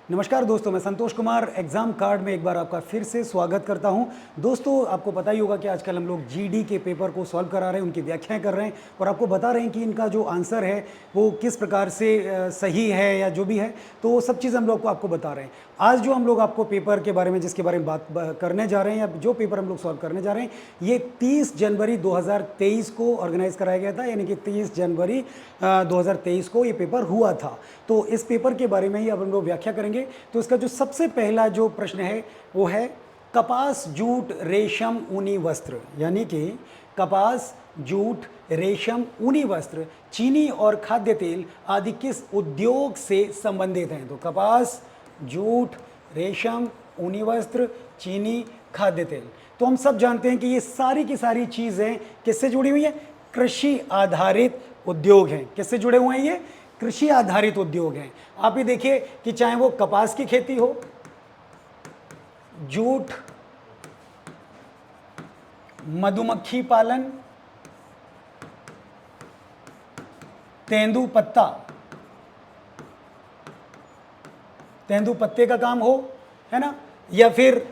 नमस्कार दोस्तों, मैं संतोष कुमार एग्ज़ाम कार्ड में एक बार आपका फिर से स्वागत करता हूं। दोस्तों, आपको पता ही होगा कि आजकल हम लोग जीडी के पेपर को सॉल्व करा रहे हैं, उनकी व्याख्याएं कर रहे हैं और आपको बता रहे हैं कि इनका जो आंसर है वो किस प्रकार से सही है या जो भी है, तो वो सब चीज़ हम लोग को आपको बता रहे हैं। आज जो हम लोग आपको पेपर के बारे में जिसके बारे में बात करने जा रहे हैं या जो पेपर हम लोग सॉल्व करने जा रहे हैं, ये 30 जनवरी 2023 को ऑर्गेनाइज कराया गया था, यानी कि 30 जनवरी 2023 को ये पेपर हुआ था। तो इस पेपर के बारे में ही अब हम लोग व्याख्या करेंगे। तो इसका जो सबसे पहला जो प्रश्न है वो है कपास, जूट, रेशम, ऊनी वस्त्र, यानी कि कपास, जूट, रेशम, ऊनी वस्त्र, चीनी और खाद्य तेल आदि किस उद्योग से संबंधित हैं। तो कपास, जूट, रेशम, ऊनी वस्त्र, चीनी, खाद्य तेल। तो हम सब जानते हैं कि ये सारी की सारी चीज़ें किससे जुड़ी हुई हैं? कृषि आधारित उद्योग हैं। किससे जुड़े हुए हैं ये? कृषि आधारित उद्योग हैं। आप ये देखिए कि चाहे वो कपास की खेती हो, जूट, मधुमक्खी पालन, तेंदुपत्ता, तेंदुपत्ते का काम हो, है ना, या फिर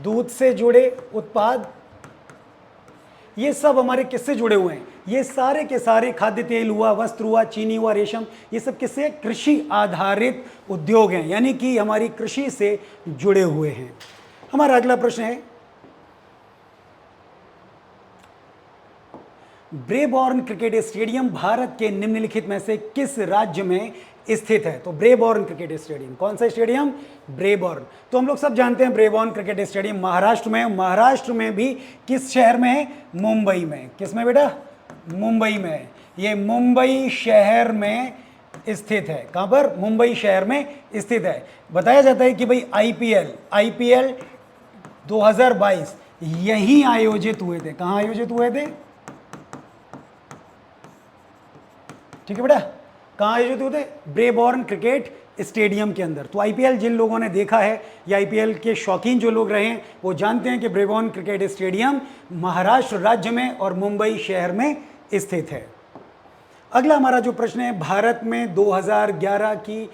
दूध से जुड़े उत्पाद, ये सब हमारे किससे जुड़े हुए हैं? ये सारे के सारे खाद्य तेल हुआ, वस्त्र हुआ, चीनी हुआ, रेशम, ये सब किससे? कृषि आधारित उद्योग हैं, यानी कि हमारी कृषि से जुड़े हुए हैं। हमारा अगला प्रश्न है, ब्रेबॉर्न क्रिकेट स्टेडियम भारत के निम्नलिखित में से किस राज्य में स्थित है? तो ब्रेबॉर्न क्रिकेट स्टेडियम, कौन सा स्टेडियम? ब्रेबॉर्न। तो हम लोग सब जानते हैं ब्रेबॉर्न क्रिकेट स्टेडियम महाराष्ट्र में है। महाराष्ट्र में भी किस शहर में है? मुंबई में। किस में बेटा? मुंबई में है। ये मुंबई शहर में स्थित है। कहां पर? मुंबई शहर में स्थित है। बताया जाता है कि भाई आईपीएल 2022 यहीं आयोजित हुए थे। कहां आयोजित हुए थे? ठीक है बेटा, कहाँ आयोजित होते? ब्रेबॉर्न क्रिकेट स्टेडियम के अंदर। तो आईपीएल जिन लोगों ने देखा है या आईपीएल के शौकीन जो लोग रहे हैं वो जानते हैं कि ब्रेबॉर्न क्रिकेट स्टेडियम महाराष्ट्र राज्य में और मुंबई शहर में स्थित है। अगला हमारा जो प्रश्न है, भारत में 2011 की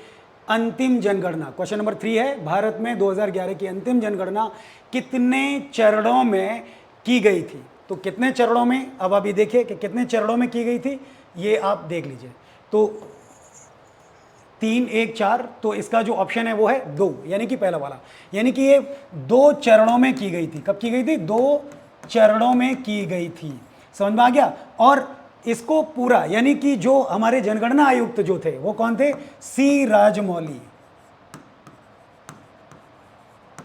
अंतिम जनगणना, क्वेश्चन नंबर 3 है, भारत में 2011 की अंतिम जनगणना कितने चरणों में की गई थी? तो कितने चरणों में, अब आप ये देखिए कि कितने चरणों में की गई थी, ये आप देख लीजिए। तो 3, 1, 4, तो इसका जो ऑप्शन है वो है 2, यानी कि पहला वाला, यानी कि ये 2 चरणों में की गई थी। कब की गई थी? 2 चरणों में की गई थी। समझ में आ गया? और इसको पूरा, यानी कि जो हमारे जनगणना आयुक्त जो थे वो कौन थे? सी राजमौली।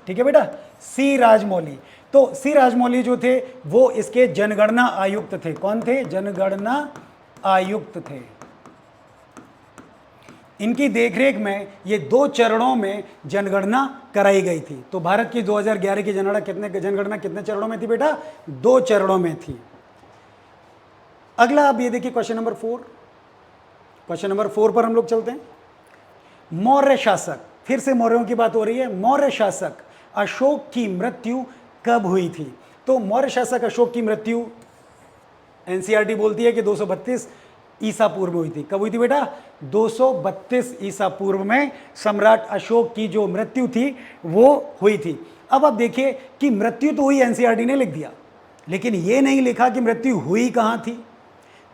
ठीक है बेटा, सी राजमौली। तो सी राजमौली जो थे वो इसके जनगणना आयुक्त थे। कौन थे? जनगणना आयुक्त थे। इनकी देखरेख में ये 2 चरणों में जनगणना कराई गई थी। तो भारत की 2011 की जनगणना कितने चरणों में थी बेटा? 2 चरणों में थी। अगला आप ये देखिए क्वेश्चन नंबर 4। क्वेश्चन नंबर 4 पर हम लोग चलते हैं। मौर्य शासक, फिर से मौर्यों की बात हो रही है। मौर्य शासक अशोक की मृत्यु कब हुई थी? तो मौर्य शासक अशोक की मृत्यु एनसीईआरटी बोलती है कि 232 ईसा पूर्व में हुई थी। कब हुई थी बेटा? 232 ईसा पूर्व में सम्राट अशोक की जो मृत्यु थी वो हुई थी। अब आप देखिए कि मृत्यु तो हुई, एनसीईआरटी ने लिख दिया, लेकिन ये नहीं लिखा कि मृत्यु हुई कहाँ थी।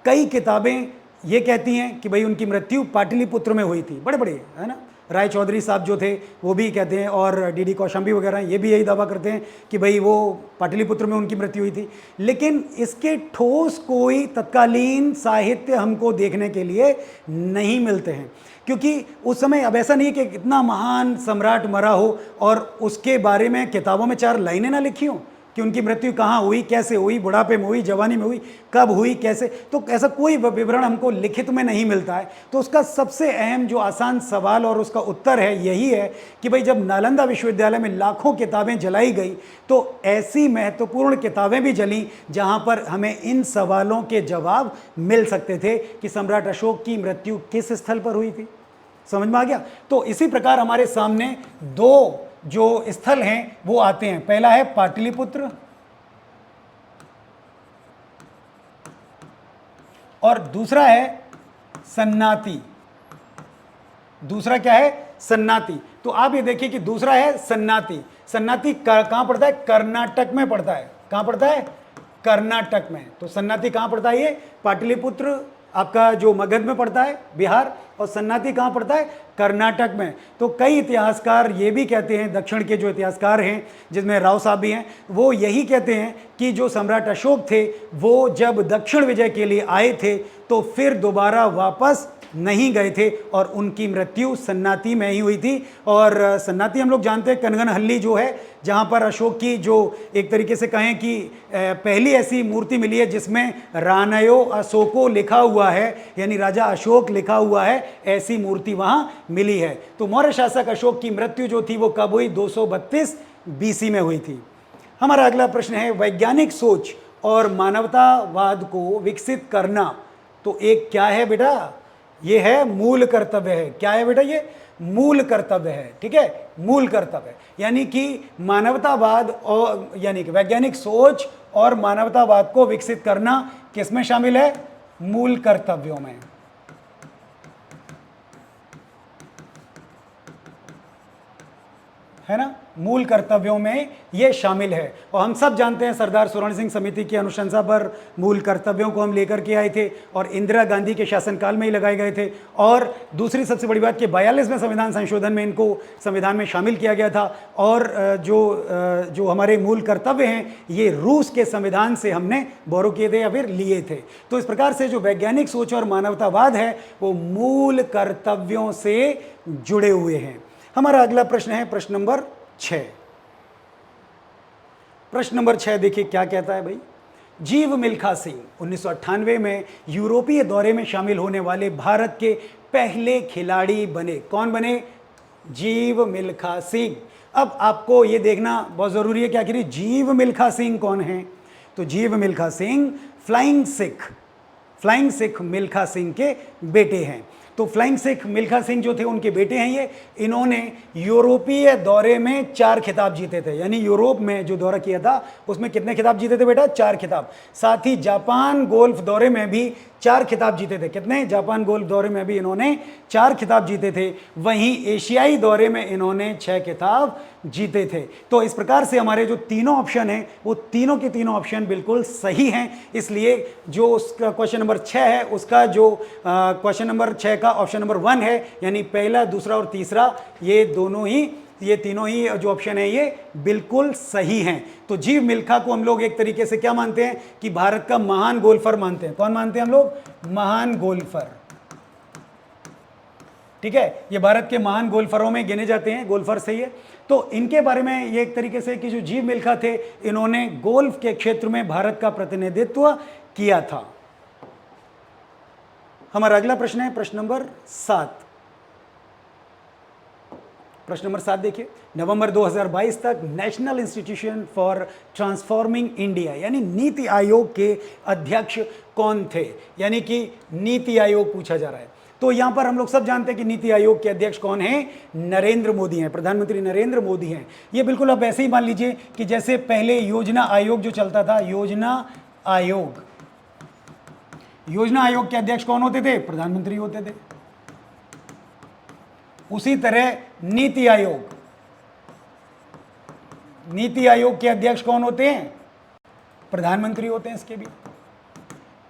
कई किताबें ये कहती हैं कि भाई उनकी मृत्यु पाटलिपुत्र में हुई थी। बड़े बड़े, है ना, राय चौधरी साहब जो थे वो भी कहते हैं, और डीडी कौशाम्बी वगैरह ये भी यही दावा करते हैं कि भाई वो पाटलिपुत्र में उनकी मृत्यु हुई थी। लेकिन इसके ठोस कोई तत्कालीन साहित्य हमको देखने के लिए नहीं मिलते हैं, क्योंकि उस समय, अब ऐसा नहीं है कि इतना महान सम्राट मरा हो और उसके बारे में किताबों में 4 लाइनें ना लिखी हों कि उनकी मृत्यु कहाँ हुई, कैसे हुई, बुढ़ापे में हुई, जवानी में हुई, कब हुई, कैसे। तो ऐसा कोई विवरण हमको लिखित में नहीं मिलता है। तो उसका सबसे अहम जो आसान सवाल और उसका उत्तर है यही है कि भाई जब नालंदा विश्वविद्यालय में लाखों किताबें जलाई गई तो ऐसी महत्वपूर्ण किताबें भी जली जहाँ पर हमें इन सवालों के जवाब मिल सकते थे कि सम्राट अशोक की मृत्यु किस स्थल पर हुई थी। समझ में आ गया? तो इसी प्रकार हमारे सामने 2 जो स्थल हैं वो आते हैं। पहला है पाटलिपुत्र और दूसरा है सन्नाती। दूसरा क्या है? सन्नाती। तो आप ये देखिए कि दूसरा है सन्नाती। सन्नाती कहां पड़ता है? कर्नाटक में पड़ता है। कहां पड़ता है? कर्नाटक में। तो सन्नाती कहां पड़ता है? ये पाटलिपुत्र आपका जो मगध में पड़ता है, बिहार, और सन्नाती कहां पड़ता है? कर्नाटक में। तो कई इतिहासकार ये भी कहते हैं, दक्षिण के जो इतिहासकार हैं जिसमें राव साहब भी हैं, वो यही कहते हैं कि जो सम्राट अशोक थे वो जब दक्षिण विजय के लिए आए थे तो फिर दोबारा वापस नहीं गए थे और उनकी मृत्यु सन्नाती में ही हुई थी। और सन्नाती हम लोग जानते हैं कनगनहल्ली जो है, जहाँ पर अशोक की जो एक तरीके से कहें कि पहली ऐसी मूर्ति मिली है जिसमें रानयो अशोको लिखा हुआ है, यानी राजा अशोक लिखा हुआ है, ऐसी मूर्ति वहाँ मिली है। तो मौर्य शासक अशोक की मृत्यु जो थी वो कब हुई? 232 BC में हुई थी। हमारा अगला प्रश्न है, वैज्ञानिक सोच और मानवतावाद को विकसित करना तो एक क्या है बेटा? ये है मूल कर्तव्य है। क्या है बेटा? ये मूल कर्तव्य है। ठीक है, मूल कर्तव्य, यानी कि मानवतावाद और यानी कि वैज्ञानिक सोच और मानवतावाद को विकसित करना किस में शामिल है? मूल कर्तव्यों में। है ना, मूल कर्तव्यों में ये शामिल है। और हम सब जानते हैं सरदार स्वर्ण सिंह समिति की अनुशंसा पर मूल कर्तव्यों को हम लेकर के आए थे और इंदिरा गांधी के शासनकाल में ही लगाए गए थे। और दूसरी सबसे बड़ी बात कि 42वें संविधान संशोधन में इनको संविधान में शामिल किया गया था। और जो हमारे मूल कर्तव्य हैं ये रूस के संविधान से हमने बोरो किए थे या फिर लिए थे। तो इस प्रकार से जो वैज्ञानिक सोच और मानवतावाद है वो मूल कर्तव्यों से जुड़े हुए हैं। हमारा अगला प्रश्न है प्रश्न नंबर 6। प्रश्न नंबर 6 देखिए क्या कहता है भाई। जीव मिल्खा सिंह 1998 में यूरोपीय दौरे में शामिल होने वाले भारत के पहले खिलाड़ी बने। कौन बने? जीव मिल्खा सिंह। अब आपको ये देखना बहुत ज़रूरी है कि आखिर जीव मिल्खा सिंह कौन है। तो जीव मिल्खा सिंह फ्लाइंग सिख मिल्खा सिंह के बेटे हैं। तो फ्लाइंग सिख मिल्खा सिंह जो थे उनके बेटे हैं ये। इन्होंने यूरोपीय दौरे में 4 खिताब जीते थे, यानी यूरोप में जो दौरा किया था उसमें कितने खिताब जीते थे बेटा? 4 खिताब। साथ ही जापान गोल्फ दौरे में भी 4 खिताब जीते थे। कितने? जापान गोल्फ दौरे में भी इन्होंने 4 खिताब जीते थे। वहीं एशियाई दौरे में इन्होंने 6 खिताब जीते थे। तो इस प्रकार से हमारे जो तीनों ऑप्शन हैं वो तीनों के तीनों ऑप्शन बिल्कुल सही हैं। इसलिए जो उसका क्वेश्चन नंबर 6 है उसका जो क्वेश्चन नंबर 6 का ऑप्शन नंबर 1 है, यानी पहला, दूसरा और तीसरा, ये तीनों ही जो ऑप्शन है ये बिल्कुल सही हैं। तो जीव मिल्खा को हम लोग एक तरीके से क्या मानते हैं कि भारत का महान गोल्फर मानते हैं। कौन मानते हैं हम लोग? महान गोल्फर। ठीक है, ये भारत के महान गोल्फरों में गिने जाते हैं, गोल्फर सही है। तो इनके बारे में ये एक तरीके से कि जो जीव मिल्खा थे इन्होंने गोल्फ के क्षेत्र में भारत का प्रतिनिधित्व किया था। हमारा अगला प्रश्न है प्रश्न नंबर 7। प्रश्न नंबर 7 देखिए। नवंबर 2022 तक national institution for transforming India यानी नीति आयोग के अध्यक्ष कौन थे? यानी कि नीति आयोग पूछा जा रहा है। तो यहां पर हम लोग सब जानते हैं कि नीति आयोग के अध्यक्ष कौन हैं? नरेंद्र मोदी हैं, प्रधानमंत्री नरेंद्र मोदी हैं। ये बिल्कुल आप ऐसे ही मान लीजिए कि जैसे पहले योजना आयोग जो चलता था, योजना आयोग के अध्यक्ष कौन होते थे? प्रधानमंत्री होते थे। उसी तरह नीति आयोग के अध्यक्ष कौन होते हैं? प्रधानमंत्री होते हैं इसके भी।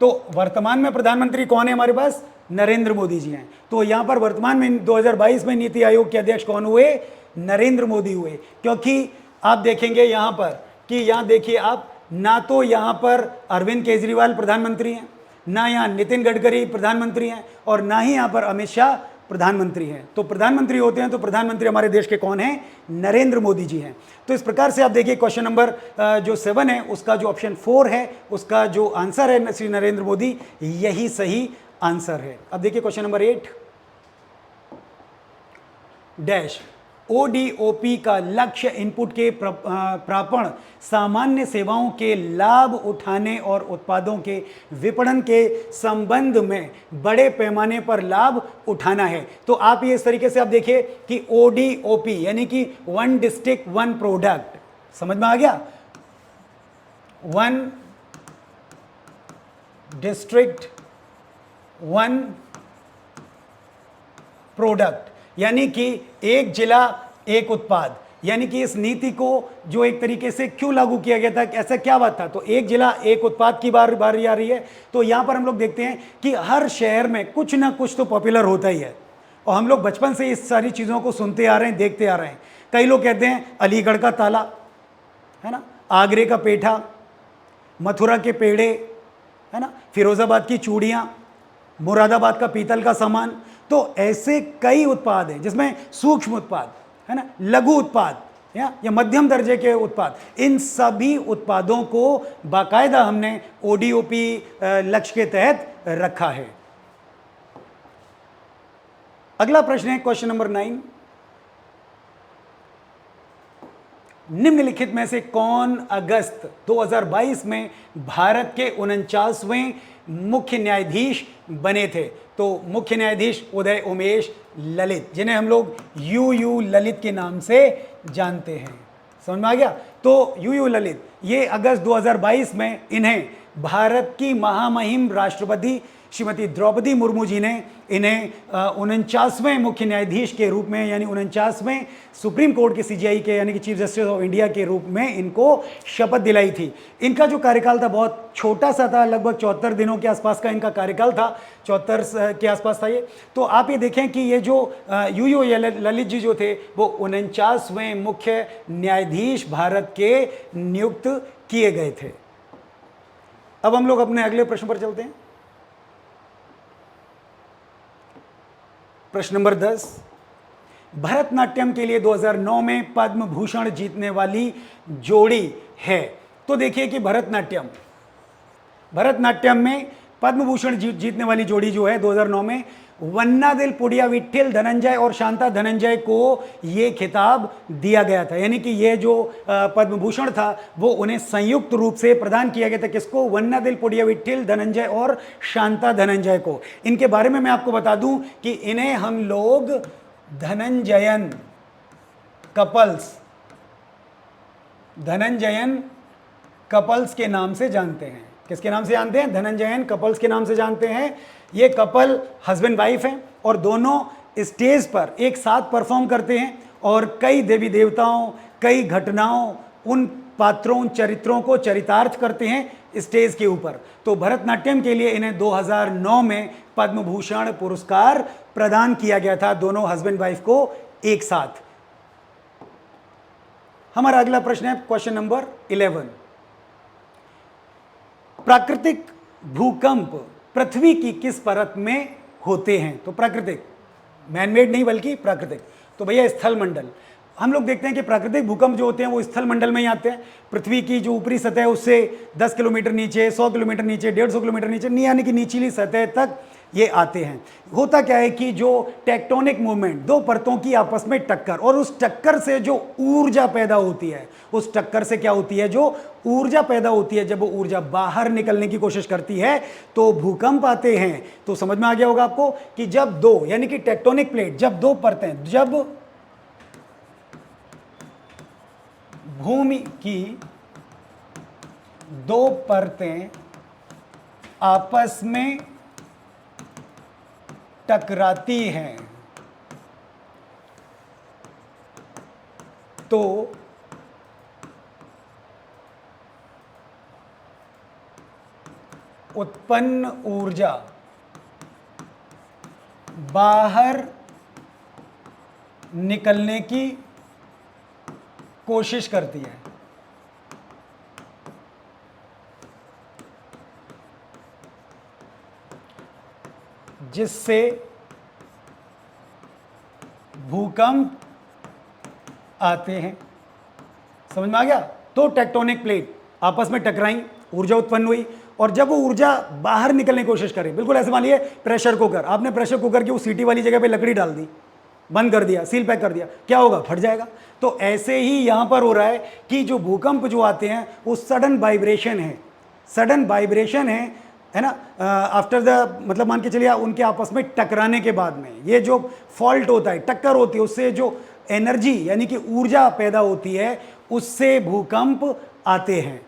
तो वर्तमान में प्रधानमंत्री कौन है हमारे पास? नरेंद्र मोदी जी हैं। तो यहां पर वर्तमान में 2022 में नीति आयोग के अध्यक्ष कौन हुए? नरेंद्र मोदी हुए। क्योंकि आप देखेंगे यहां पर कि यहां देखिए आप, ना तो यहां पर अरविंद केजरीवाल प्रधानमंत्री हैं, ना यहां नितिन गडकरी प्रधानमंत्री हैं, और ना ही यहां पर अमित शाह प्रधानमंत्री हैं। तो प्रधानमंत्री होते हैं तो प्रधानमंत्री हमारे देश के कौन हैं? नरेंद्र मोदी जी हैं। तो इस प्रकार से आप देखिए क्वेश्चन नंबर जो 7 है उसका जो ऑप्शन 4 है उसका जो आंसर है श्री नरेंद्र मोदी, यही सही आंसर है। अब देखिए क्वेश्चन नंबर 8 डैश ओडीओपी का लक्ष्य इनपुट के प्रापण, सामान्य सेवाओं के लाभ उठाने और उत्पादों के विपणन के संबंध में बड़े पैमाने पर लाभ उठाना है। तो आप ये इस तरीके से आप देखिए कि ओडीओपी यानी कि 1 डिस्ट्रिक्ट 1 प्रोडक्ट, समझ में आ गया? 1 डिस्ट्रिक्ट 1 प्रोडक्ट, यानी कि एक जिला एक उत्पाद, यानी कि इस नीति को जो एक तरीके से क्यों लागू किया गया था, ऐसा क्या बात था? तो एक जिला एक उत्पाद की बारी आ रही है। तो यहां पर हम लोग देखते हैं कि हर शहर में कुछ ना कुछ तो पॉपुलर होता ही है, और हम लोग बचपन से इस सारी चीज़ों को सुनते आ रहे हैं, देखते आ रहे हैं। कई लोग कहते हैं अलीगढ़ का ताला, है ना, आगरे का पेठा, मथुरा के पेड़े, है ना, फिरोजाबाद की चूड़ियाँ, मुरादाबाद का पीतल का सामान। तो ऐसे कई उत्पाद हैं जिसमें सूक्ष्म उत्पाद, है ना, लघु उत्पाद या मध्यम दर्जे के उत्पाद, इन सभी उत्पादों को बाकायदा हमने ओडीओपी लक्ष्य के तहत रखा है। अगला प्रश्न है क्वेश्चन नंबर 9। निम्नलिखित में से कौन अगस्त 2022 में भारत के 49वें मुख्य न्यायाधीश बने थे? तो मुख्य न्यायाधीश उदय उमेश ललित, जिन्हें हम लोग यू ललित के नाम से जानते हैं। समझ में आ गया? तो यू ललित, ये अगस्त 2022 में इन्हें भारत की महामहिम राष्ट्रपति श्रीमती द्रौपदी मुर्मू जी ने इन्हें 49वें मुख्य न्यायाधीश के रूप में, यानी 49वें सुप्रीम कोर्ट के सीजीआई के, यानी कि चीफ जस्टिस ऑफ इंडिया के रूप में इनको शपथ दिलाई थी। इनका जो कार्यकाल था बहुत छोटा सा था, लगभग 74 दिनों के आसपास का इनका कार्यकाल था, 74 के आसपास था ये। तो आप ये देखें कि ये जो यू ललित जी जो थे वो 49वें मुख्य न्यायाधीश भारत के नियुक्त किए गए थे। अब हम लोग अपने अगले प्रश्न पर चलते हैं। प्रश्न नंबर 10, भरतनाट्यम के लिए 2009 में पद्म भूषण जीतने वाली जोड़ी है। तो देखिए कि भरतनाट्यम में पद्म भूषण जीतने वाली जोड़ी जो है 2009 में, वन्नादिल पुडिया विट्ठल धनंजय और शांता धनंजय को ये खिताब दिया गया था। यानी कि ये जो पद्म भूषण था वो उन्हें संयुक्त रूप से प्रदान किया गया था। किसको? वन्नादिल पुडिया विट्ठल धनंजय और शांता धनंजय को। इनके बारे में मैं आपको बता दूं कि इन्हें हम लोग धनंजयन कपल्स के नाम से जानते हैं। किसके नाम से जानते हैं? धनंजयन कपल्स के नाम से जानते हैं। ये कपल हस्बैंड वाइफ हैं और दोनों स्टेज पर एक साथ परफॉर्म करते हैं और कई देवी देवताओं, कई घटनाओं, उन पात्रों, उन चरित्रों को चरितार्थ करते हैं स्टेज के ऊपर। तो भरतनाट्यम के लिए इन्हें 2009 में पद्म भूषण पुरस्कार प्रदान किया गया था, दोनों हस्बैंड वाइफ को एक साथ। हमारा अगला प्रश्न है क्वेश्चन नंबर 11, प्राकृतिक भूकंप पृथ्वी की किस परत में होते हैं? तो प्राकृतिक, मैनमेड नहीं बल्कि प्राकृतिक। तो भैया स्थल मंडल। हम लोग देखते हैं कि प्राकृतिक भूकंप जो होते हैं वो स्थल मंडल में ही आते हैं। पृथ्वी की जो ऊपरी सतह है उससे 10 किलोमीटर नीचे, 100 किलोमीटर नीचे, 150 किलोमीटर नीचे, यानी कि निचली सतह तक ये आते हैं। होता क्या है कि जो टेक्टोनिक मूवमेंट, दो परतों की आपस में टक्कर, और उस टक्कर से जो ऊर्जा पैदा होती है, उस टक्कर से क्या होती है? जो ऊर्जा पैदा होती है, जब वो ऊर्जा बाहर निकलने की कोशिश करती है तो भूकंप आते हैं। तो समझ में आ गया होगा आपको कि जब दो, यानी कि टेक्टोनिक प्लेट, जब दो परतें, जब भूमि की दो परतें आपस में टकराती हैं तो उत्पन्न ऊर्जा बाहर निकलने की कोशिश करती है। जिससे भूकंप आते हैं। समझ में आ गया? तो टेक्टोनिक प्लेट आपस में टकराई, ऊर्जा उत्पन्न हुई, और जब वो ऊर्जा बाहर निकलने की कोशिश करे, बिल्कुल ऐसे मानिए प्रेशर कुकर, आपने प्रेशर कुकर की वो सीटी वाली जगह पे लकड़ी डाल दी, बंद कर दिया, सील पैक कर दिया, क्या होगा? फट जाएगा। तो ऐसे ही यहां पर हो रहा है कि जो भूकंप जो आते हैं वो सडन वाइब्रेशन है ना, आफ्टर द, मतलब मान के चलिए उनके आपस में टकराने के बाद में ये जो फॉल्ट होता है, टक्कर होती है, उससे जो एनर्जी यानी कि ऊर्जा पैदा होती है, उससे भूकंप आते हैं।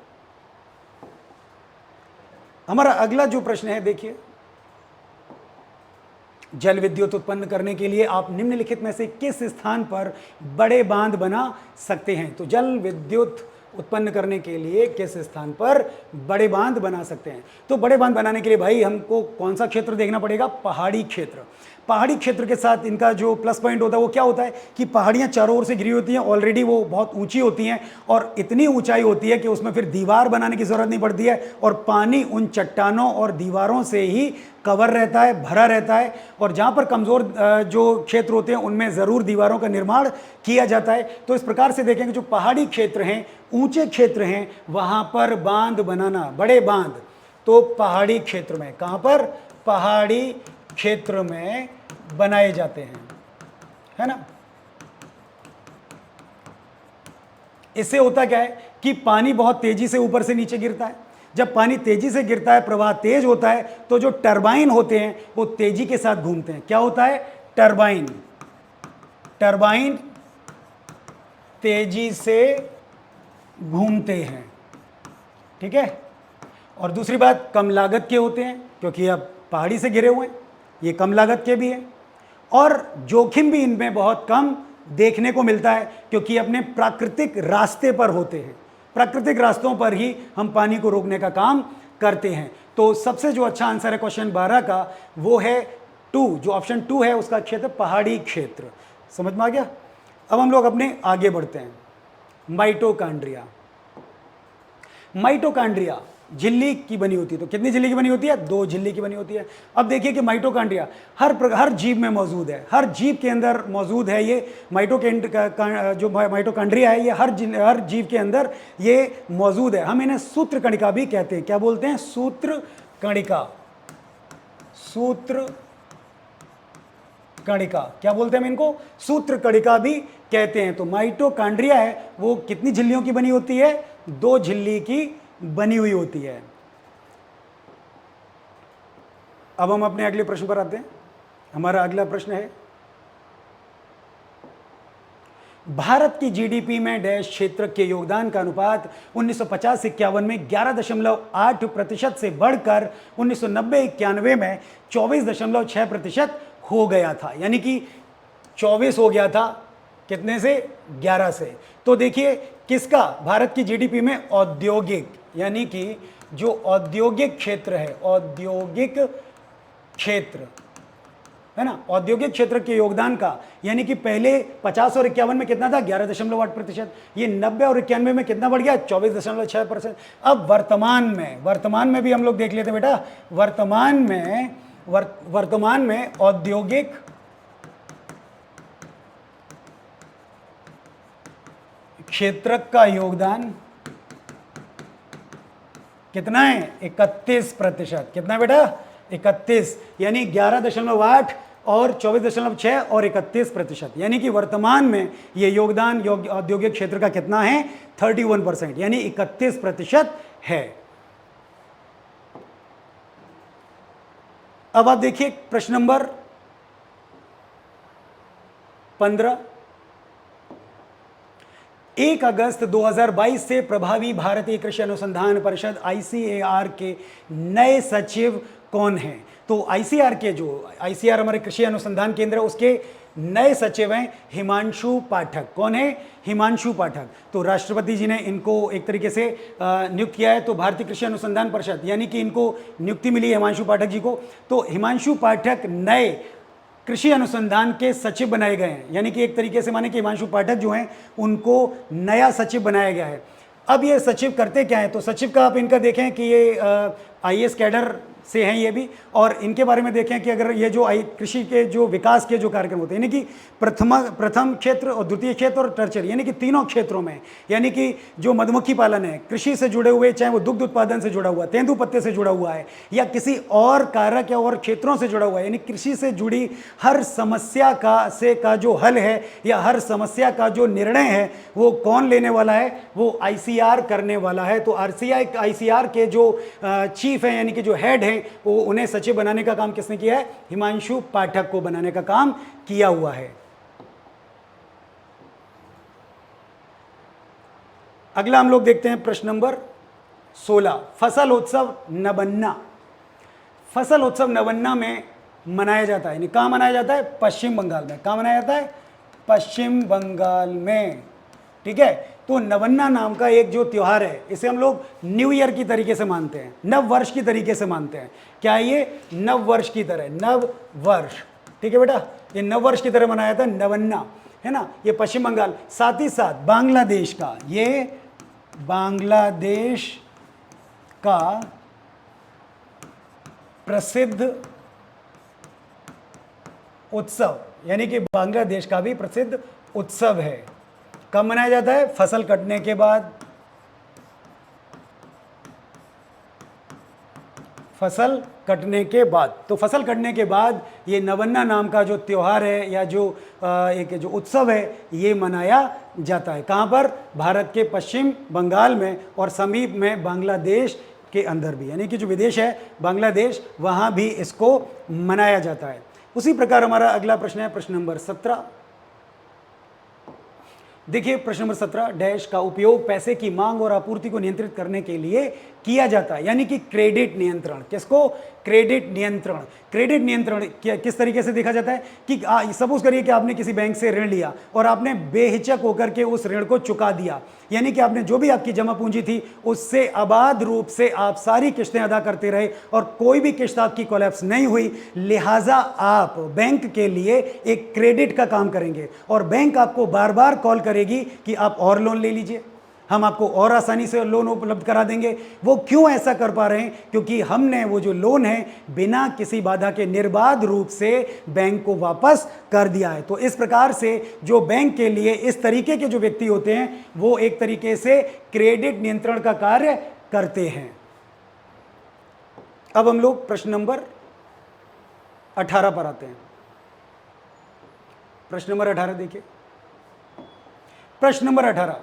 हमारा अगला जो प्रश्न है देखिए, जल विद्युत उत्पन्न करने के लिए आप निम्नलिखित में से किस स्थान पर बड़े बांध बना सकते हैं? तो जल विद्युत उत्पन्न करने के लिए किस स्थान पर बड़े बांध बना सकते हैं? तो बड़े बांध बनाने के लिए भाई हमको कौन सा क्षेत्र देखना पड़ेगा? पहाड़ी क्षेत्र। पहाड़ी क्षेत्र के साथ इनका जो प्लस पॉइंट होता है वो क्या होता है कि पहाड़ियाँ चारों ओर से घिरी होती हैं, ऑलरेडी वो बहुत ऊंची होती हैं और इतनी ऊंचाई होती है कि उसमें फिर दीवार बनाने की ज़रूरत नहीं पड़ती है और पानी उन चट्टानों और दीवारों से ही कवर रहता है, भरा रहता है। और जहाँ पर कमज़ोर जो क्षेत्र होते हैं उनमें ज़रूर दीवारों का निर्माण किया जाता है। तो इस प्रकार से देखेंगे जो पहाड़ी क्षेत्र हैं, ऊंचे क्षेत्र हैं, वहाँ पर बांध बनाना, बड़े बांध, तो पहाड़ी क्षेत्र में, कहाँ पर? पहाड़ी क्षेत्र में बनाए जाते हैं, है ना। इससे होता क्या है कि पानी बहुत तेजी से ऊपर से नीचे गिरता है। जब पानी तेजी से गिरता है, प्रवाह तेज होता है, तो जो टरबाइन होते हैं वो तेजी के साथ घूमते हैं। क्या होता है? टरबाइन। टरबाइन तेजी से घूमते हैं, ठीक है। और दूसरी बात, कम लागत के होते हैं क्योंकि अब पहाड़ी से घिरे हुए हैं, ये कम लागत के भी हैं। और जोखिम भी इनमें बहुत कम देखने को मिलता है क्योंकि अपने प्राकृतिक रास्ते पर होते हैं। प्राकृतिक रास्तों पर ही हम पानी को रोकने का काम करते हैं। तो सबसे जो अच्छा आंसर है क्वेश्चन 12 का वो है 2, जो ऑप्शन 2 है उसका क्षेत्र पहाड़ी क्षेत्र। समझ में आ गया? अब हम लोग अपने आगे बढ़ते हैं। माइटोकॉन्ड्रिया। माइटोकॉन्ड्रिया झिल्ली की बनी होती है। तो कितनी झिल्ली की बनी होती है? 2 झिल्ली की बनी होती है। अब देखिए कि माइटोकॉन्ड्रिया हर जीव में मौजूद है, हर जीव के अंदर मौजूद है। ये जो माइटोकॉन्ड्रिया है ये हर जीव के अंदर ये मौजूद है। हम इन्हें सूत्र कणिका भी कहते हैं। क्या बोलते हैं? सूत्र कणिका। सूत्र कणिका क्या बोलते हैं हम इनको? सूत्र कणिका भी कहते हैं। तो माइटोकॉन्ड्रिया है वो कितनी झिल्लियों की बनी होती है? 2 झिल्ली की बनी हुई होती है। अब हम अपने अगले प्रश्न पर आते हैं। हमारा अगला प्रश्न है, भारत की जीडीपी में डैश क्षेत्र के योगदान का अनुपात 1950-51 में 11.8% से बढ़कर 1990-91 में 24.6% हो गया था। यानी कि 24 हो गया था, कितने से? 11 से। तो देखिए किसका? भारत की जीडीपी में औद्योगिक, यानी कि जो औद्योगिक क्षेत्र है, औद्योगिक क्षेत्र है ना, औद्योगिक क्षेत्र के योगदान का, यानी कि पहले 50 और 51 में कितना था? 11.8%। ये 90 और 91 में कितना बढ़ गया? 24.6%। अब वर्तमान में भी हम लोग देख लेते हैं बेटा। वर्तमान में औद्योगिक क्षेत्र का योगदान कितना है? 31%। कितना बेटा? 31, यानी 11.8 और 24.6 और 31%। यानी कि वर्तमान में ये योगदान औद्योगिक क्षेत्र का कितना है? 31%, यानी 31% है। अब आप देखिए प्रश्न नंबर 15। 1 अगस्त 2022 से प्रभावी भारतीय कृषि अनुसंधान परिषद ICAR के नए सचिव कौन हैं? तो आईसीआर हमारे कृषि अनुसंधान केंद्र है, उसके नए सचिव हैं हिमांशु पाठक। कौन है? हिमांशु पाठक। तो राष्ट्रपति जी ने इनको एक तरीके से नियुक्त किया है। तो भारतीय कृषि अनुसंधान परिषद, यानी कि इनको नियुक्ति मिली है हिमांशु पाठक जी को। तो हिमांशु पाठक नए कृषि अनुसंधान के सचिव बनाए गए हैं, यानी कि एक तरीके से माने कि हिमांशु पाठक जो हैं उनको नया सचिव बनाया गया है। अब ये सचिव करते क्या है? तो सचिव का आप इनका देखें कि ये IAS कैडर से हैं ये भी, और इनके बारे में देखें कि अगर ये जो कृषि के जो विकास के जो कार्यक्रम होते हैं, यानी कि प्रथम क्षेत्र और द्वितीय क्षेत्र और टर्चरी, यानी कि तीनों क्षेत्रों में, यानी कि जो मधुमक्खी पालन है, कृषि से जुड़े हुए, चाहे वो दुग्ध उत्पादन से जुड़ा हुआ, तेंदुपत्ते से जुड़ा हुआ है, या किसी और कारक या और क्षेत्रों से जुड़ा हुआ है, यानी कृषि से जुड़ी हर समस्या का जो हल है या हर समस्या का जो निर्णय है वो कौन लेने वाला है? वो ICAR करने वाला है। तो ICAR के जो चीफ हैं, यानी कि जो हेड हैं, वो उन्हें सचिव बनाने का काम किसने किया है? हिमांशु पाठक को बनाने का काम किया हुआ है। अगला हम लोग देखते हैं प्रश्न नंबर 16, फसल उत्सव नवन्ना। फसल उत्सव नवन्ना में मनाया जाता है। यानी कहाँ मनाया जाता है? पश्चिम बंगाल में। कहाँ मनाया जाता है? पश्चिम बंगाल में। ठीक है, तो नवन्ना नाम का एक जो त्यौहार है, इसे हम लोग न्यू ईयर की तरीके से मानते हैं, नव वर्ष की तरीके से मानते हैं। क्या है ये? नव वर्ष की तरह, नव वर्ष। ठीक है बेटा, ये नव वर्ष की तरह मनाया था नवन्ना, है ना। ये पश्चिम बंगाल, साथ ही साथ बांग्लादेश का, ये बांग्लादेश का प्रसिद्ध उत्सव, यानी कि बांग्लादेश का भी प्रसिद्ध उत्सव है। कब मनाया जाता है? फसल कटने के बाद। फसल कटने के बाद। तो फसल कटने के बाद ये नवन्ना नाम का जो त्यौहार है या जो एक जो उत्सव है, ये मनाया जाता है। कहाँ पर? भारत के पश्चिम बंगाल में और समीप में बांग्लादेश के अंदर भी, यानी कि जो विदेश है बांग्लादेश, वहाँ भी इसको मनाया जाता है। उसी प्रकार हमारा अगला प्रश्न है प्रश्न नंबर 17। देखिए प्रश्न नंबर 17, डैश का उपयोग पैसे की मांग और आपूर्ति को नियंत्रित करने के लिए किया जाता है, यानी कि क्रेडिट नियंत्रण। किसको? क्रेडिट नियंत्रण। क्रेडिट नियंत्रण किस तरीके से देखा जाता है कि सपोज करिए कि आपने किसी बैंक से ऋण लिया और आपने बेहिचक होकर के उस ऋण को चुका दिया, यानी कि आपने जो भी आपकी जमा पूंजी थी उससे अबाध रूप से आप सारी किस्तें अदा करते रहे और कोई भी किस्त आपकी कोलैप्स नहीं हुई, लिहाजा आप बैंक के लिए एक क्रेडिट का काम करेंगे और बैंक आपको बार बार कॉल करेगी कि आप और लोन ले लीजिए, हम आपको और आसानी से लोन उपलब्ध करा देंगे। वो क्यों ऐसा कर पा रहे हैं? क्योंकि हमने वो जो लोन है बिना किसी बाधा के निर्बाध रूप से बैंक को वापस कर दिया है। तो इस प्रकार से जो बैंक के लिए इस तरीके के जो व्यक्ति होते हैं वो एक तरीके से क्रेडिट नियंत्रण का कार्य करते हैं। अब हम लोग प्रश्न नंबर 18 पर आते हैं। प्रश्न नंबर 18 देखिए। प्रश्न नंबर 18,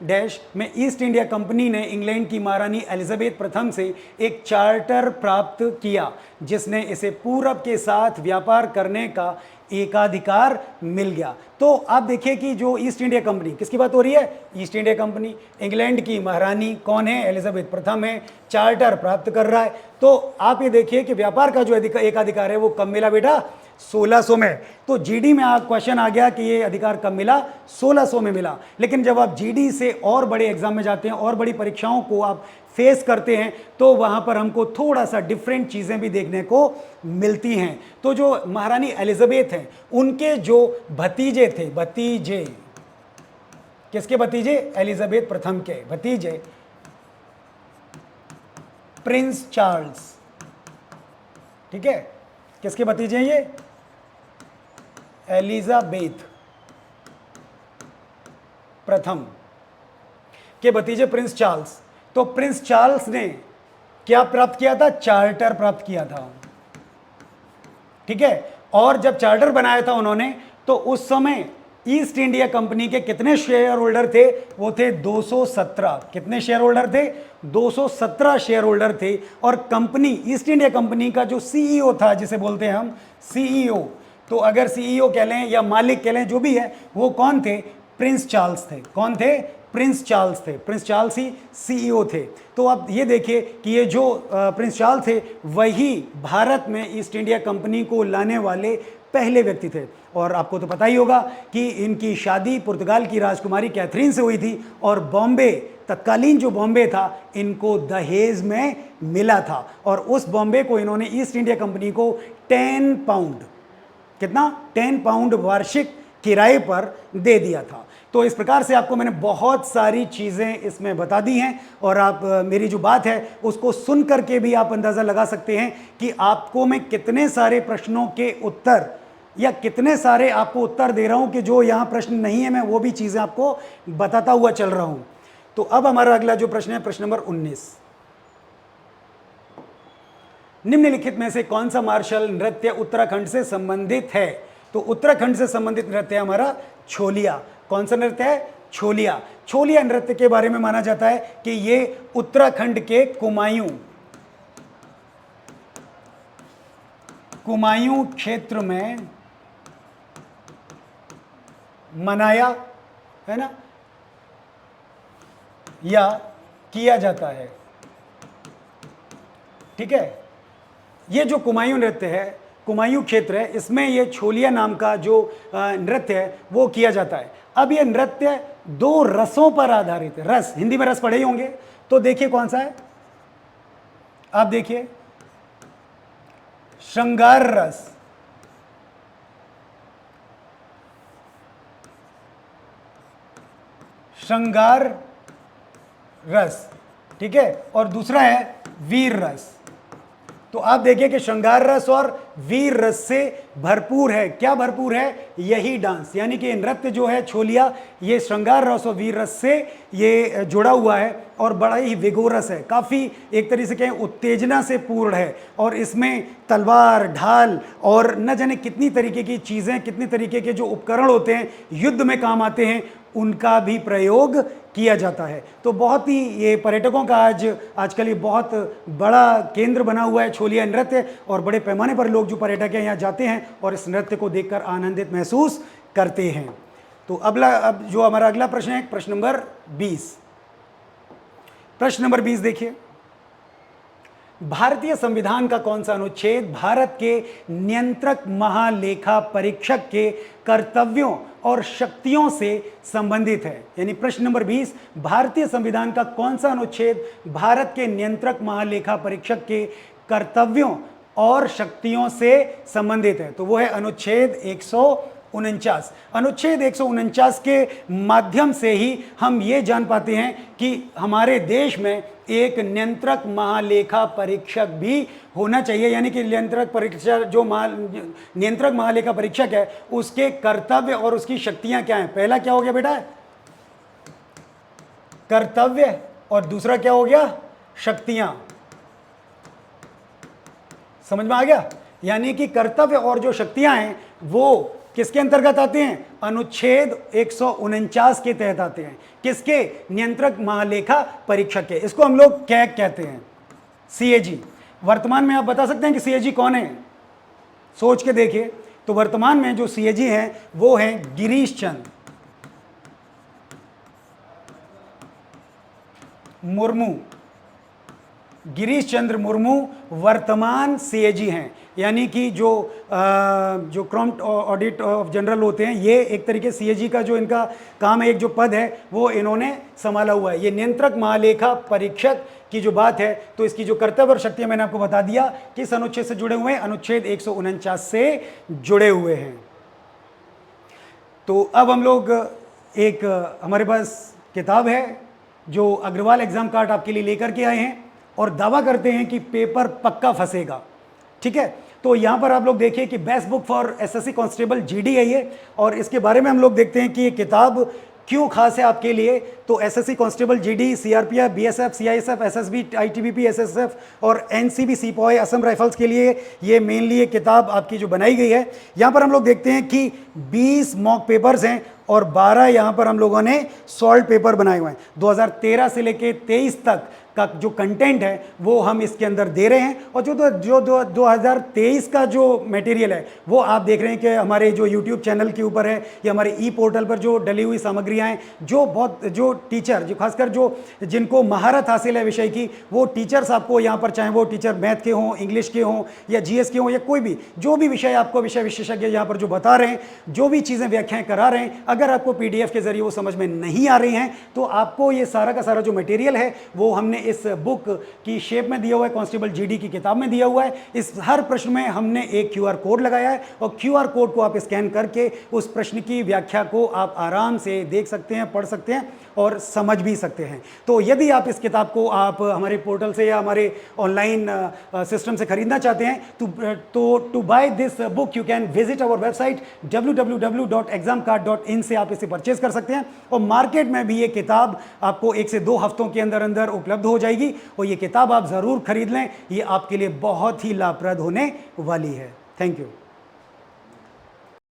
डैश में ईस्ट इंडिया कंपनी ने इंग्लैंड की महारानी एलिजाबेथ प्रथम से एक चार्टर प्राप्त किया जिसने इसे पूरब के साथ व्यापार करने का एकाधिकार मिल गया। तो आप देखिए कि जो ईस्ट इंडिया कंपनी, किसकी बात हो रही है? ईस्ट इंडिया कंपनी, इंग्लैंड की महारानी कौन है? एलिजाबेथ प्रथम है, चार्टर प्राप्त कर रहा है। तो आप ये देखिए कि व्यापार का जो एकाधिकार है वो कब मिला बेटा? 1600 में। तो जीडी में क्वेश्चन आ गया कि ये अधिकार कब मिला? 1600 में मिला। लेकिन जब आप जीडी से और बड़े एग्जाम में जाते हैं और बड़ी परीक्षाओं को आप फेस करते हैं तो वहां पर हमको थोड़ा सा डिफरेंट चीजें भी देखने को मिलती हैं। तो जो महारानी एलिजाबेथ हैं उनके जो भतीजे थे, भतीजे, किसके भतीजे? एलिजाबेथ प्रथम के भतीजे, प्रिंस चार्ल्स। ठीक है, किसके भतीजे हैं ये? एलिजाबेथ प्रथम के भतीजे प्रिंस चार्ल्स। तो प्रिंस चार्ल्स ने क्या प्राप्त किया था? चार्टर प्राप्त किया था। ठीक है, और जब चार्टर बनाया था उन्होंने तो उस समय ईस्ट इंडिया कंपनी के कितने शेयर होल्डर थे? वो थे 217। कितने शेयर होल्डर थे? 217 शेयर होल्डर थे। और कंपनी, ईस्ट इंडिया कंपनी का जो सीईओ था, जिसे बोलते हैं हम सीईओ, तो अगर सीईओ कह लें या मालिक कह लें, जो भी है, वो कौन थे? प्रिंस चार्ल्स थे। कौन थे? प्रिंस चार्ल्स थे। प्रिंस चार्ल्स ही सीईओ थे। तो आप ये देखिए कि ये जो प्रिंस चार्ल्स थे वही भारत में ईस्ट इंडिया कंपनी को लाने वाले पहले व्यक्ति थे। और आपको तो पता ही होगा कि इनकी शादी पुर्तगाल की राजकुमारी कैथरीन से हुई थी और बॉम्बे, तत्कालीन जो बॉम्बे था, इनको दहेज में मिला था और उस बॉम्बे को इन्होंने ईस्ट इंडिया कंपनी को 10 पाउंड, कितना? 10 पाउंड वार्षिक किराए पर दे दिया था। तो इस प्रकार से आपको मैंने बहुत सारी चीज़ें इसमें बता दी हैं और आप मेरी जो बात है उसको सुन करके भी आप अंदाज़ा लगा सकते हैं कि आपको मैं कितने सारे प्रश्नों के उत्तर या कितने सारे आपको उत्तर दे रहा हूं कि जो यहाँ प्रश्न नहीं है मैं वो भी चीज़ें आपको बताता हुआ चल रहा हूं। तो अब हमारा अगला जो प्रश्न है प्रश्न नंबर 19, निम्नलिखित में से कौन सा मार्शल नृत्य उत्तराखंड से संबंधित है? तो उत्तराखंड से संबंधित नृत्य हमारा छोलिया। कौन सा नृत्य है? छोलिया। छोलिया नृत्य के बारे में माना जाता है कि ये उत्तराखंड के कुमायूं क्षेत्र में मनाया है ना, या किया जाता है। ठीक है, ये जो कुमायूं नृत्य है कुमायूं क्षेत्र है, इसमें ये छोलिया नाम का जो नृत्य है वो किया जाता है। अब ये नृत्य 2 रसों पर आधारित है। रस, हिंदी में रस पढ़े ही होंगे, तो देखिए कौन सा है, आप देखिए, श्रृंगार रस, श्रृंगार रस, ठीक है, और दूसरा है वीर रस। तो आप देखिए कि श्रृंगार रस और वीर रस से भरपूर है। क्या भरपूर है? यही डांस, यानी कि नृत्य जो है छोलिया, ये श्रृंगार रस और वीर रस से ये जुड़ा हुआ है और बड़ा ही विगोरस है, काफ़ी एक तरीके से कहें उत्तेजना से पूर्ण है। और इसमें तलवार, ढाल और न जाने कितनी तरीके की चीज़ें, कितनी तरीके के जो उपकरण होते हैं युद्ध में काम आते हैं, उनका भी प्रयोग किया जाता है। तो बहुत ही ये पर्यटकों का आजकल ये बहुत बड़ा केंद्र बना हुआ है छोलिया नृत्य, और बड़े पैमाने पर लोग जो पर्यटक हैं यहाँ जाते हैं और इस नृत्य को देखकर आनंदित महसूस करते हैं। तो अब जो हमारा अगला प्रश्न है, प्रश्न नंबर 20। प्रश्न नंबर 20 देखिए, भारतीय संविधान का कौन सा अनुच्छेद भारत के नियंत्रक महालेखा परीक्षक के कर्तव्यों और शक्तियों से संबंधित है? यानी प्रश्न नंबर 20, भारतीय संविधान का कौन सा अनुच्छेद भारत के नियंत्रक महालेखा परीक्षक के कर्तव्यों और शक्तियों से संबंधित है? तो वो है अनुच्छेद 149। अनुच्छेद 149 के माध्यम से ही हम ये जान पाते हैं कि हमारे देश में एक नियंत्रक महालेखा परीक्षक भी होना चाहिए, यानी कि नियंत्रक परीक्षक जो नियंत्रक महालेखा परीक्षक है उसके कर्तव्य और उसकी शक्तियां क्या हैं। पहला क्या हो गया बेटा? कर्तव्य, और दूसरा क्या हो गया? शक्तियां। समझ में आ गया? यानी कि कर्तव्य और जो शक्तियां हैं वो किसके अंतर्गत आते हैं? अनुच्छेद 149 के तहत आते हैं। किसके? नियंत्रक महालेखा परीक्षक के। इसको हम लोग कैग कहते हैं, सीएजी। वर्तमान में आप बता सकते हैं कि सीएजी कौन है? सोच के देखिए। तो वर्तमान में जो सीएजी हैं वो हैं गिरीश चंद्र मुर्मू। गिरीश चंद्र मुर्मू वर्तमान सीएजी हैं, यानी कि जो क्रॉम्प्ट ऑडिट ऑफ जनरल होते हैं, ये एक तरीके सीएजी का जो इनका काम है, एक जो पद है वो इन्होंने संभाला हुआ है। ये नियंत्रक महालेखा परीक्षक की जो बात है, तो इसकी जो कर्तव्य और शक्तियां मैंने आपको बता दिया किस अनुच्छेद से जुड़े हुए हैं? अनुच्छेद 149 से जुड़े हुए हैं। तो अब हम लोग एक हमारे पास किताब है जो अग्रवाल एग्जाम कार्ड आपके लिए लेकर के आए हैं और दावा करते हैं कि पेपर पक्का फंसेगा। ठीक है, तो यहाँ पर आप लोग देखिए कि best book for SSC constable GD है ये, और इसके बारे में हम लोग देखते हैं कि ये किताब क्यों खास है आपके लिए। तो SSC constable GD, CRPF, BSF, CISF, SSB, ITBP, SSF और एनसीबी, सीपॉय, असम राइफल्स के लिए ये मेनली ये किताब आपकी जो बनाई गई है। यहाँ पर हम लोग देखते हैं कि 20 मॉक पेपर्स हैं और 12 यहाँ पर हम लोगों ने सॉल्व पेपर बनाए हुए हैं। 2013 से लेके 23 तक का जो कंटेंट है वो हम इसके अंदर दे रहे हैं, और जो 2023 का जो मटेरियल है वो आप देख रहे हैं कि हमारे जो यूट्यूब चैनल के ऊपर है या हमारे ई पोर्टल पर जो डली हुई सामग्रियां हैं, जो टीचर, जो खासकर जिनको महारत हासिल है विषय की, वो टीचर्स आपको यहाँ पर, चाहे वो टीचर मैथ के हों, इंग्लिश के हों या जीएस के हों या कोई भी जो भी विषय आपको विषय विशेषज्ञ यहाँ पर जो बता रहे हैं, जो भी चीज़ें व्याख्याएं करा रहे हैं, अगर आपको पीडीएफ के जरिए वो समझ में नहीं आ रही हैं तो आपको ये सारा का सारा जो मटेरियल है वो हमने इस बुक की शेप में दिया हुआ है, कांस्टेबल जीडी की किताब में दिया हुआ है। इस हर प्रश्न में हमने एक क्यूआर कोड लगाया है और क्यूआर कोड को आप स्कैन करके उस प्रश्न की व्याख्या को आप आराम से देख सकते हैं, पढ़ सकते हैं और समझ भी सकते हैं। तो यदि आप इस किताब को आप हमारे पोर्टल से या हमारे ऑनलाइन सिस्टम से खरीदना चाहते हैं तो to buy this book you can visit our website www.examcard.in से आप इसे परचेज कर सकते हैं, और मार्केट में भी ये किताब आपको 1 से 2 हफ्तों के अंदर अंदर उपलब्ध हो जाएगी, और ये किताब आप ज़रूर खरीद लें, ये आपके लिए बहुत ही लाभप्रद होने वाली है। Thank you.